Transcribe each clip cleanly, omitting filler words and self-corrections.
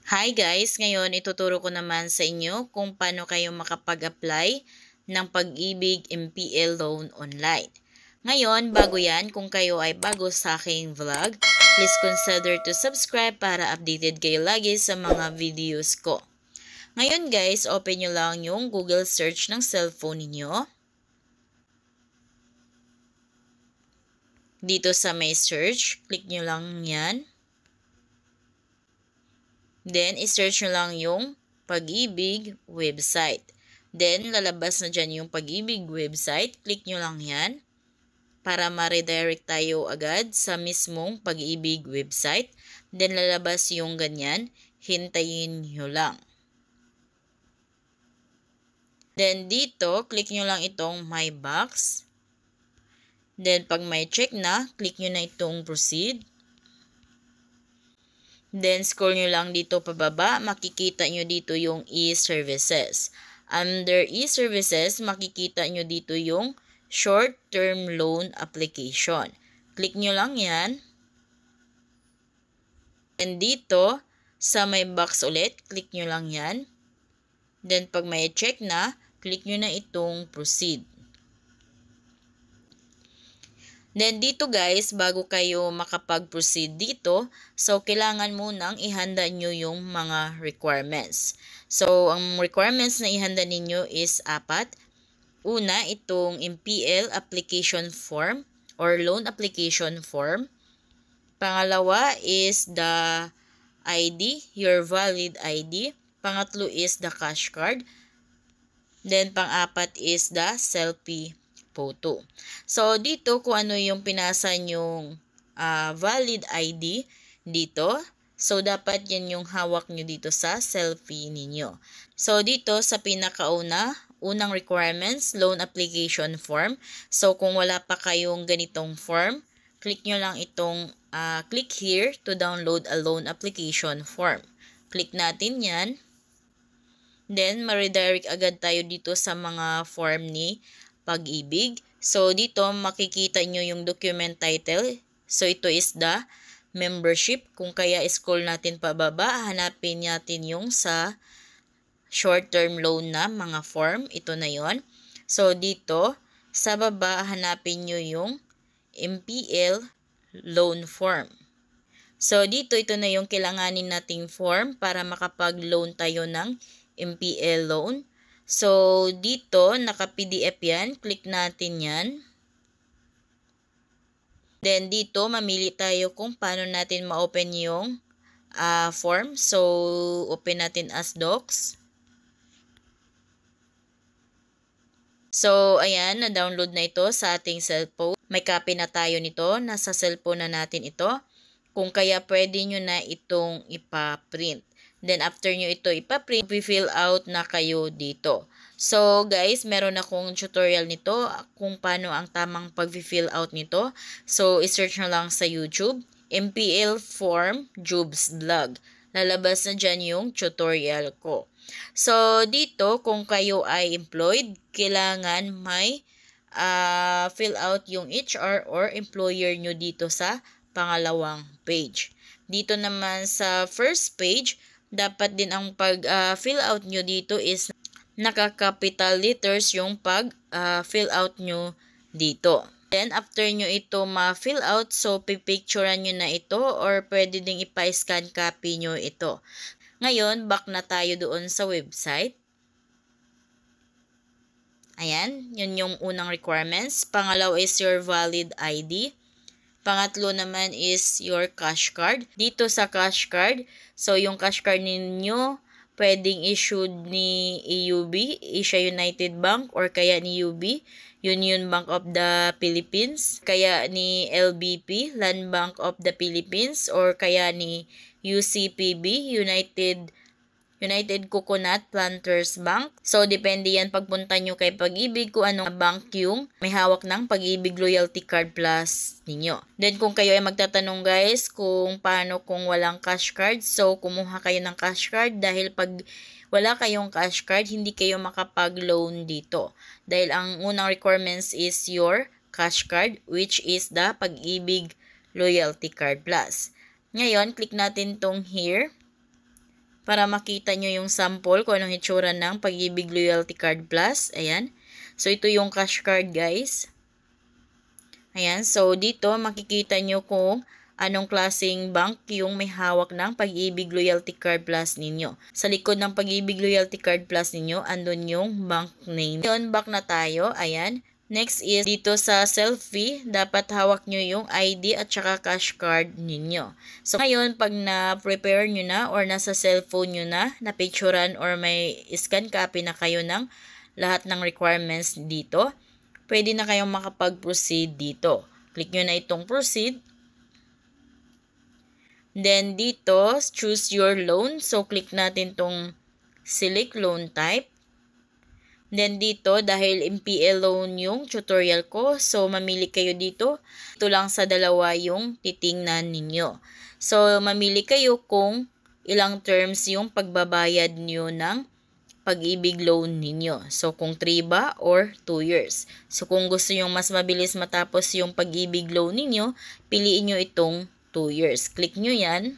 Hi guys! Ngayon ituturo ko naman sa inyo kung paano kayo makapag-apply ng Pag-ibig MPL loan online. Ngayon, bago yan, kung kayo ay bago sa aking vlog, please consider to subscribe para updated kayo lagi sa mga videos ko. Ngayon guys, open nyo lang yung Google search ng cellphone niyo. Dito sa may search, click nyo lang yan. Then, isearch nyo lang yung Pag-ibig website. Then, lalabas na dyan yung Pag-ibig website. Click nyo lang yan para ma-redirect tayo agad sa mismong Pag-ibig website. Then, lalabas yung ganyan. Hintayin nyo lang. Then, dito, click nyo lang itong My Box. Then, pag may check na, click nyo na itong Proceed. Then, scroll nyo lang dito pababa, makikita nyo dito yung e-services. Under e-services, makikita nyo dito yung short-term loan application. Click nyo lang yan. And dito, sa may box ulit, click nyo lang yan. Then, pag may check na, click nyo na itong proceed. Then, dito guys, bago kayo makapag-proceed dito, so, kailangan munang ihanda nyo yung mga requirements. So, ang requirements na ihanda ninyo is 4. Una, itong MPL application form or loan application form. Pangalawa is the ID, your valid ID. Pangatlo is the cash card. Then, pang-apat is the selfie photo. So, dito kung ano yung pinasa nyong valid ID dito. So, dapat yan yung hawak nyo dito sa selfie ninyo. So, dito sa unang requirements, loan application form. So, kung wala pa kayong ganitong form, click nyo lang itong click here to download a loan application form. Click natin yan. Then, ma-redirect agad tayo dito sa mga form ni Pag-ibig. So, dito makikita nyo yung document title. So, ito is the membership. Kung kaya scroll natin pababa, hanapin natin yung sa short-term loan na mga form. Ito na yon. So, dito sa baba, hanapin nyo yung MPL loan form. So, dito ito na yung kailanganin nating form para makapag-loan tayo ng MPL loan. So, dito, naka-PDF yan. Click natin yan. Then, dito, mamili tayo kung paano natin ma-open yung form. So, open natin as docs. So, ayan, na-download na ito sa ating cellphone. May copy na tayo nito. Nasa cellphone na natin ito. Kung kaya, pwede nyo na itong ipa-print. Then, after nyo ito ipa-print, fill out na kayo dito. So, guys, meron akong tutorial nito kung paano ang tamang pag-fill out nito. So, isearch nyo lang sa YouTube, MPL Form Jubes Vlog. Lalabas na dyan yung tutorial ko. So, dito, kung kayo ay employed, kailangan may fill out yung HR or employer nyo dito sa pangalawang page. Dito naman sa first page, dapat din ang pag-fill out nyo dito is naka-capital letters yung pag-fill out nyo dito. Then, after nyo ito ma-fill out, so pipicturean nyo na ito or pwede ding ipa-scan copy nyo ito. Ngayon, back na tayo doon sa website. Ayan, yun yung unang requirements. Pangalaw is your valid ID. Pangatlo naman is your cash card. Dito sa cash card, so yung cash card ninyo, pwedeng issued ni AUB, Asia United Bank, or kaya ni UB, Union Bank of the Philippines, kaya ni LBP, Land Bank of the Philippines, or kaya ni UCPB, United Coconut Planters Bank. So, depende yan pagpunta nyo kay Pag-ibig kung anong bank yung may hawak ng Pag-ibig Loyalty Card Plus ninyo. Then, kung kayo ay magtatanong guys kung paano kung walang cash card, so kumuha kayo ng cash card dahil pag wala kayong cash card, hindi kayo makapag-loan dito. Dahil ang unang requirements is your cash card, which is the Pag-ibig Loyalty Card Plus. Ngayon, click natin tong here. para makita nyo yung sample kung anong itsura ng Pag-ibig Loyalty Card Plus. Ayan. So, ito yung cash card, guys. Ayan. So, dito makikita nyo kung anong klaseng bank yung may hawak ng Pag-ibig Loyalty Card Plus ninyo. Sa likod ng Pag-ibig Loyalty Card Plus ninyo, andun yung bank name. Ngayon, back na tayo. Ayan. Next is, dito sa selfie, dapat hawak nyo yung ID at saka cash card ninyo. So, ngayon, pag na-prepare nyo na or nasa cellphone nyo na, na-picturean or may scan copy na kayo ng lahat ng requirements dito, pwede na kayong makapag-proceed dito. Click nyo na itong proceed. Then, dito, choose your loan. So, click natin itong select loan type. Then dito, dahil MPL loan yung tutorial ko, so mamili kayo dito. Ito lang sa dalawa yung titingnan ninyo. So, mamili kayo kung ilang terms yung pagbabayad nyo ng Pag-ibig loan ninyo. So, kung 3 ba or 2 years. So, kung gusto nyo mas mabilis matapos yung Pag-ibig loan ninyo, piliin nyo itong 2 years. Click nyo yan.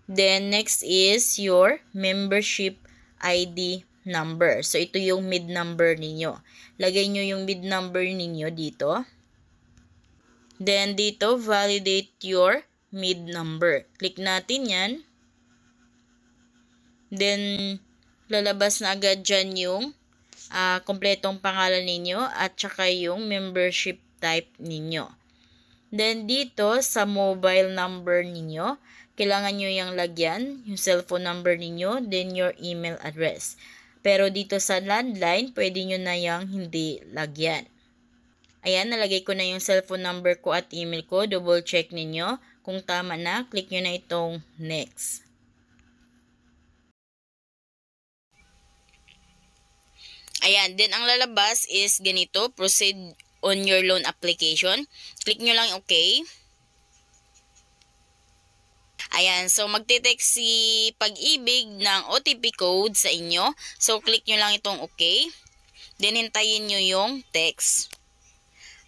Then, next is your membership ID number. So, ito yung mid number ninyo. Lagay nyo yung mid number ninyo dito. Then, dito, validate your mid number. Click natin yan. Then, lalabas na agad dyan yung kompletong pangalan ninyo at saka yung membership type ninyo. Then, dito, sa mobile number ninyo, kailangan nyo yung lagyan, yung cellphone number ninyo, then your email address. Pero dito sa landline, pwede nyo na yung hindi lagyan. Ayan, nalagay ko na yung cellphone number ko at email ko. Double check ninyo. Kung tama na, click nyo na itong next. Ayan, then ang lalabas is ganito, proceed on your loan application. Click nyo lang okay. Ayan, so magte-text si Pag-ibig ng OTP code sa inyo. So, click nyo lang itong okay. Then, hintayin nyo yung text.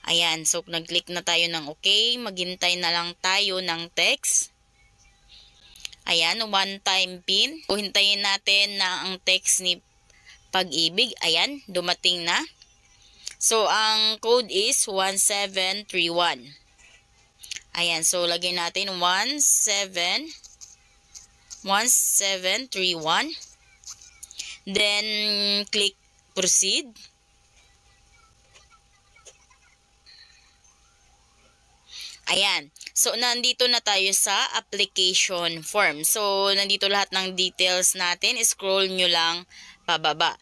Ayan, so nag-click na tayo ng okay. Maghintay na lang tayo ng text. Ayan, one-time PIN. So, hintayin natin na ang text ni Pag-ibig. Ayan, dumating na. So, ang code is 1731. Ayan, so lagay natin 1731. Then, click proceed. Ayan, so nandito na tayo sa application form. So, nandito lahat ng details natin. Scroll nyo lang pababa.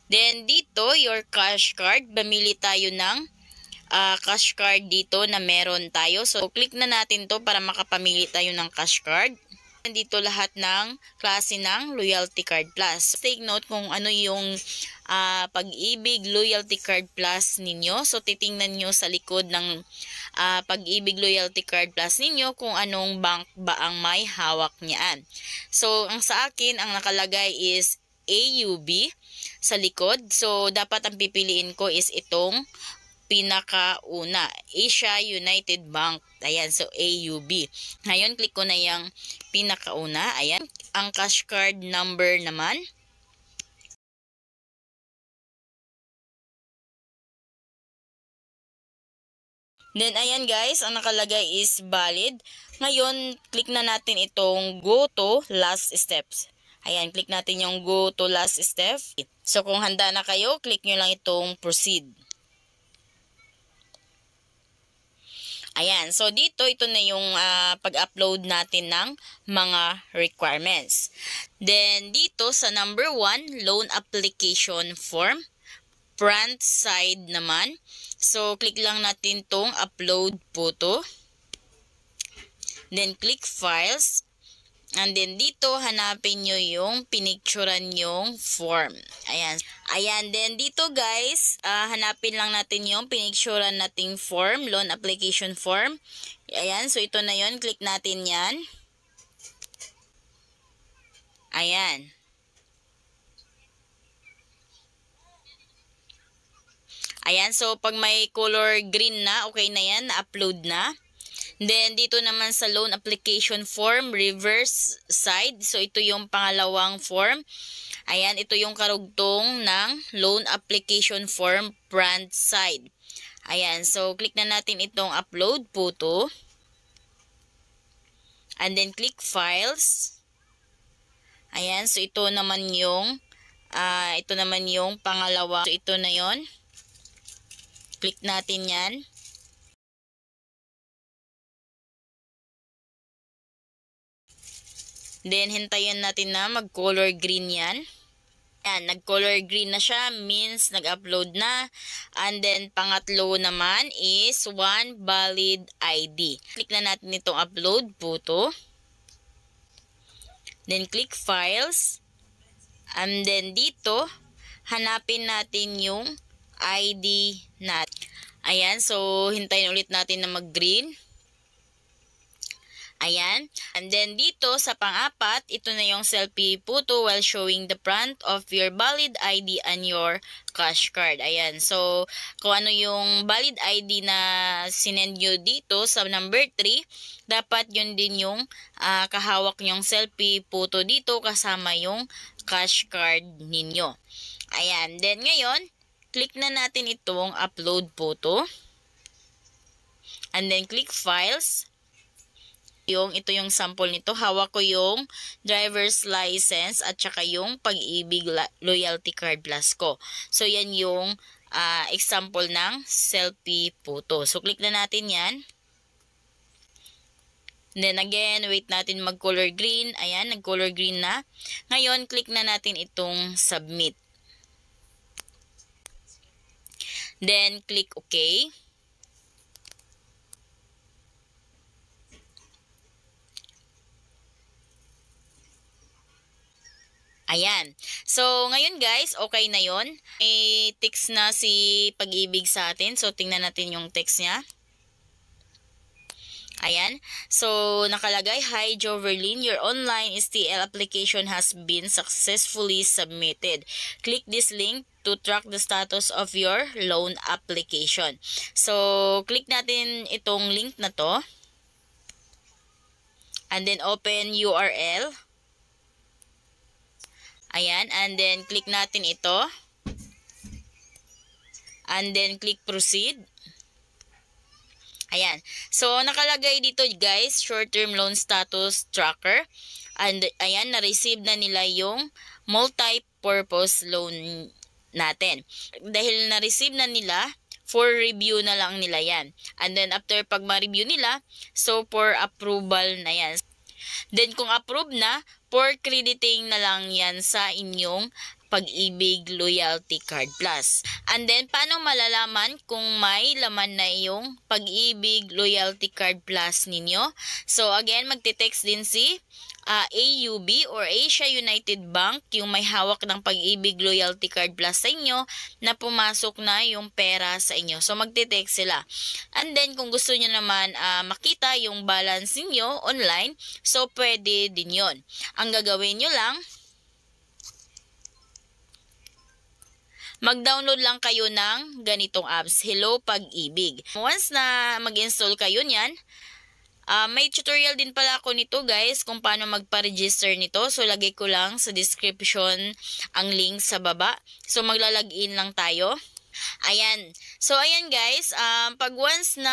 Then, dito, your cash card. Mamili tayo ng cash card dito na meron tayo. So, click na natin to para makapamili tayo ng cash card. Dito lahat ng klase ng Loyalty Card Plus. Take note kung ano yung Pag-ibig Loyalty Card Plus ninyo. So, titingnan nyo sa likod ng Pag-ibig Loyalty Card Plus ninyo kung anong bank ba ang may hawak niyan. So, ang sa akin, ang nakalagay is AUB sa likod. So, dapat ang pipiliin ko is itong pinakauna, Asia United Bank. Ayan, so AUB. Ngayon, click ko na yung pinakauna. Ayan, ang cash card number naman. Then, ayan guys, ang nakalagay is valid. Ngayon, click na natin itong go to last steps. Ayan, click natin yung go to last step. So, kung handa na kayo, click nyo lang itong proceed. Ayan, so dito, ito na yung pag-upload natin ng mga requirements. Then, dito sa number 1, loan application form, front side naman. So, click lang natin tong upload photo. Then, click files. And then, dito, hanapin nyo yung pinicturan yung form. Ayan. Ayan. Then, dito guys, hanapin lang natin yung pinicturan nating form, loan application form. Ayan. So, ito na yon. Click natin yan. Ayan. Ayan. So, pag may color green na, okay na yan. Na-upload na. Then, dito naman sa loan application form, reverse side. So, ito yung pangalawang form. Ayan, ito yung karugtong ng loan application form front side. Ayan, so click na natin itong upload photo. And then, click files. Ayan, so ito naman yung pangalawa. So, ito na yon. Click natin yan. Then, hintayin natin na mag-color green yan. Ayan, nag-color green na siya, means nag-upload na. And then, pangatlo naman is one valid ID. Click na natin itong upload photo. Then, click files. And then, dito, hanapin natin yung ID natin. Ayan, so, hintayin ulit natin na mag-green. Ayan. And then dito sa pang-apat, ito na yung selfie photo while showing the front of your valid ID and your cash card. Ayan. So, kung ano yung valid ID na sinend nyo dito sa number 3, dapat yun din yung kahawak nyong selfie photo dito kasama yung cash card ninyo. Ayan. Then ngayon, click na natin itong upload photo. And then click files. Ito yung sample nito. Hawak ko yung driver's license at saka yung Pag-ibig Loyalty Card Plus ko. So, yan yung example ng selfie photo. So, click na natin yan. Then again, wait natin mag-color green. Ayan, nag-color green na. Ngayon, click na natin itong submit. Then, click OK. Ayan. So, ngayon guys, okay na yon. May text na si Pag-ibig sa atin. So, tingnan natin yung text niya. Ayan. So, nakalagay, Hi Joverlyn, your online STL application has been successfully submitted. Click this link to track the status of your loan application. So, click natin itong link na to. And then, open URL. Ayan, and then click natin ito. And then click proceed. Ayan. So, nakalagay dito guys, short-term loan status tracker. And ayan, na-receive na nila yung multi-purpose loan natin. Dahil na-receive na nila, for review na lang nila yan. And then after pag ma-review nila, so for approval na yan. Then kung approve na, for crediting na lang yan sa inyong Pag-ibig Loyalty Card Plus. And then, paano malalaman kung may laman na yung Pag-ibig Loyalty Card Plus ninyo? So, again, magte-text din si AUB or Asia United Bank, yung may hawak ng Pag-ibig Loyalty Card Plus sa inyo, na pumasok na yung pera sa inyo. So, magte-text sila. And then, kung gusto nyo naman makita yung balance niyo online, so, pwede din yon. Ang gagawin nyo lang, mag-download lang kayo ng ganitong apps, Hello Pag-ibig. Once na mag-install kayo niyan, may tutorial din pala ako nito guys kung paano magpa-register nito. So, lagay ko lang sa description ang link sa baba. So, maglalagin lang tayo. Ayan. So, ayan guys, pag once na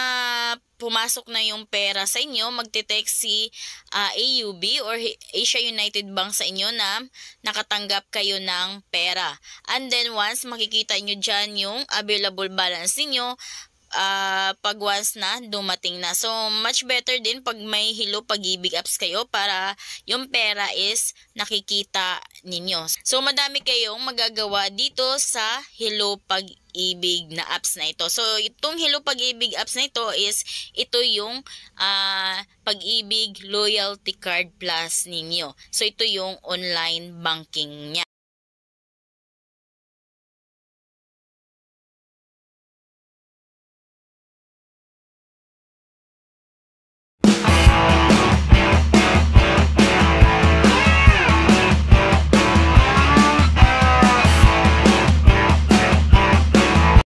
pumasok na yung pera sa inyo, magte-text si AUB or Asia United Bank sa inyo na nakatanggap kayo ng pera. And then, once makikita nyo dyan yung available balance niyo, pag once na dumating na. So, much better din pag may Hello Pag-ibig apps kayo para yung pera is nakikita ninyo. So, madami kayong magagawa dito sa Hello Pag-ibig na apps na ito. So, itong Hello Pag-ibig apps na ito is ito yung Pag-ibig Loyalty Card Plus ninyo. So, ito yung online banking niya.